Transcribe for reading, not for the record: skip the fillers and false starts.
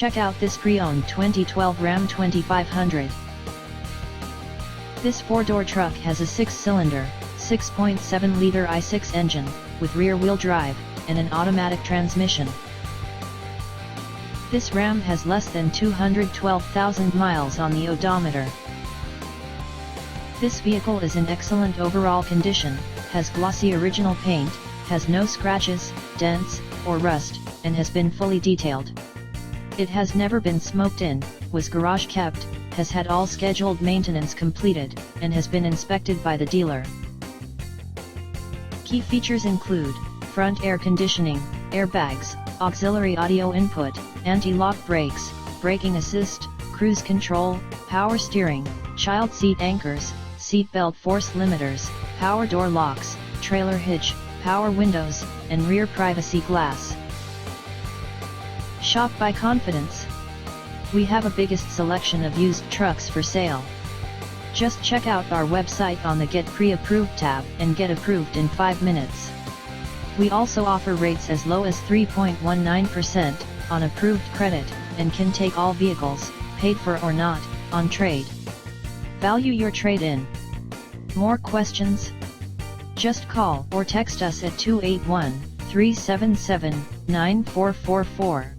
Check out this pre-owned 2012 Ram 2500. This 4-door truck has a 6-cylinder, 6.7-liter i6 engine, with rear-wheel drive, and an automatic transmission. This Ram has less than 212,000 miles on the odometer. This vehicle is in excellent overall condition, has glossy original paint, has no scratches, dents, or rust, and has been fully detailed. It has never been smoked in, was garage kept, has had all scheduled maintenance completed, and has been inspected by the dealer. Key features include front air conditioning, airbags, auxiliary audio input, anti-lock brakes, braking assist, cruise control, power steering, child seat anchors, seat belt force limiters, power door locks, trailer hitch, power windows, and rear privacy glass. Shop by confidence. We have a biggest selection of used trucks for sale. Just check out our website on the Get Pre-Approved tab and get approved in 5 minutes. We also offer rates as low as 3.19% on approved credit, and can take all vehicles, paid for or not, on trade. Value your trade-in. More questions? Just call or text us at 281-377-9444.